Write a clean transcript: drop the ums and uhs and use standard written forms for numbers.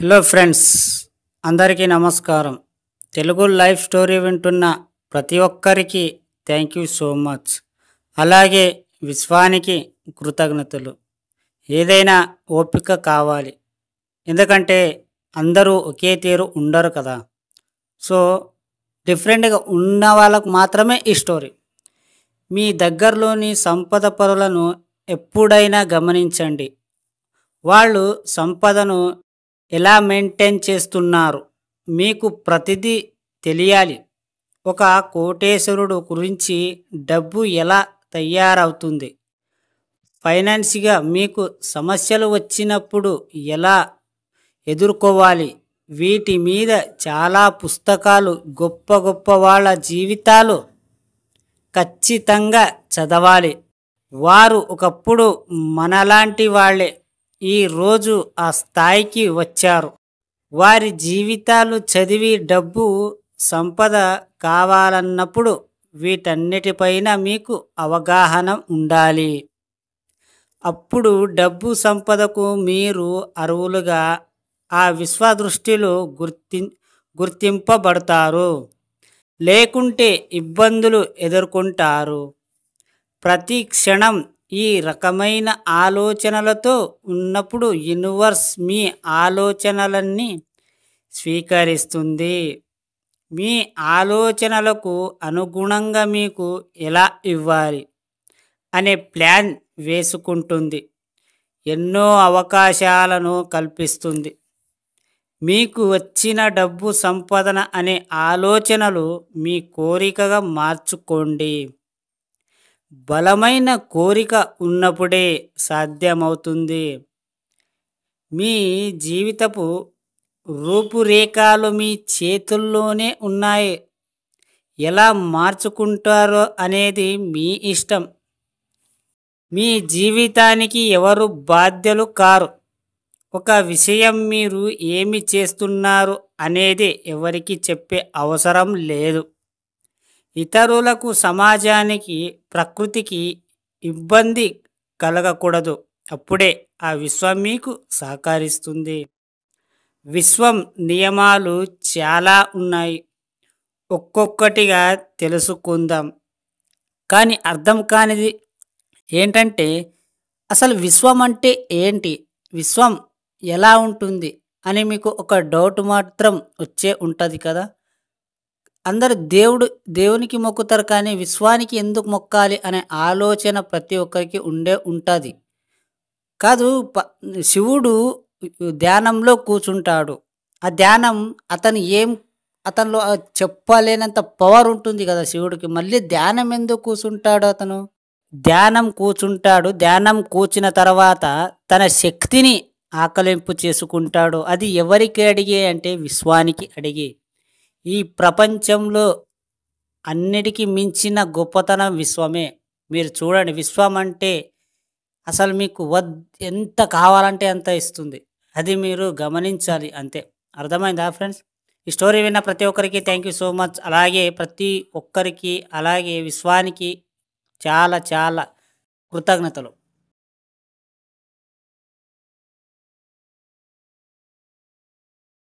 Hello friends, అందరికీ నమస్కారం. Telugu life story వింటున్న ప్రతి ఒక్కరికి థ్యాంక్ యూ సో మచ్. అలాగే విశ్వానికి కృతజ్ఞతలు. ఏదైనా ఓపిక కావాలి, ఎందుకంటే అందరూ ఒకే తీరు ఉండరు కదా. సో డిఫరెంట్గా ఉన్న వాళ్ళకు మాత్రమే ఈ స్టోరీ. మీ దగ్గరలోని సంపద పరులను ఎప్పుడైనా గమనించండి. వాళ్ళు సంపదను ఎలా మెయింటైన్ చేస్తున్నారు మీకు ప్రతిదీ తెలియాలి. ఒక కోటేశ్వరుడు గురించి డబ్బు ఎలా తయారవుతుంది, ఫైనాన్స్గా మీకు సమస్యలు వచ్చినప్పుడు ఎలా ఎదుర్కోవాలి, వీటి మీద చాలా పుస్తకాలు, గొప్ప గొప్ప వాళ్ళ జీవితాలు ఖచ్చితంగా చదవాలి. వారు ఒకప్పుడు మనలాంటి వాళ్ళే, ఈరోజు ఆ స్థాయికి వచ్చారు. వారి జీవితాలు చదివి డబ్బు సంపద కావాలన్నప్పుడు వీటన్నిటిపైన మీకు అవగాహన ఉండాలి. అప్పుడు డబ్బు సంపదకు మీరు అర్హులుగా ఆ విశ్వదృష్టిలో గుర్తింపబడతారు. లేకుంటే ఇబ్బందులు ఎదుర్కొంటారు. ప్రతి క్షణం ఈ రకమైన ఆలోచనలతో ఉన్నప్పుడు యూనివర్స్ మీ ఆలోచనలన్నీ స్వీకరిస్తుంది. మీ ఆలోచనలకు అనుగుణంగా మీకు ఎలా ఇవ్వాలి అనే ప్లాన్ వేసుకుంటుంది. ఎన్నో అవకాశాలను కల్పిస్తుంది. మీకు వచ్చిన డబ్బు సంపాదన అనే ఆలోచనలు మీ కోరికగా మార్చుకోండి. బలమైన కోరిక ఉన్నప్పుడే సాధ్యమవుతుంది. మీ జీవితపు రూపురేఖలు మీ చేతుల్లోనే ఉన్నాయి. ఎలా మార్చుకుంటారో అనేది మీ ఇష్టం. మీ జీవితానికి ఎవరు బాధ్యులు కారు. ఒక విషయం, మీరు ఏమి చేస్తున్నారు అనేది ఎవరికి చెప్పే అవసరం లేదు. ఇతరులకు, సమాజానికి, ప్రకృతికి ఇబ్బంది కలగకూడదు. అప్పుడే ఆ విశ్వం మీకు సహకరిస్తుంది. విశ్వం నియమాలు చాలా ఉన్నాయి. ఒక్కొక్కటిగా తెలుసుకుందాం. కానీ అర్థం కానిది ఏంటంటే, అసలు విశ్వం అంటే ఏంటి, విశ్వం ఎలా ఉంటుంది అని మీకు ఒక డౌట్ మాత్రం వచ్చే ఉంటుంది కదా. అందరు దేవునికి మొక్కుతారు, కానీ విశ్వానికి ఎందుకు మొక్కాలి అనే ఆలోచన ప్రతి ఒక్కరికి ఉంటుంది. కాదు, శివుడు ధ్యానంలో కూర్చుంటాడు. ఆ ధ్యానం అతనిలో చెప్పలేనంత పవర్ ఉంటుంది కదా శివుడికి. మళ్ళీ ధ్యానం ఎందుకు కూర్చుంటాడు అతను? ధ్యానం కూర్చున్న తర్వాత తన శక్తిని ఆకలింపు చేసుకుంటాడు. అది ఎవరికి అడిగే అంటే విశ్వానికి అడిగే. ఈ ప్రపంచంలో అన్నిటికీ మించిన గొప్పతనం విశ్వమే. మీరు చూడండి, విశ్వం అంటే అసలు మీకు ఎంత కావాలంటే అంత ఇస్తుంది. అది మీరు గమనించాలి, అంతే. అర్థమైందా ఫ్రెండ్స్? ఈ స్టోరీ విన్న ప్రతి ఒక్కరికి థ్యాంక్ యూ సో మచ్. అలాగే ప్రతి ఒక్కరికి, అలాగే విశ్వానికి చాలా చాలా కృతజ్ఞతలు.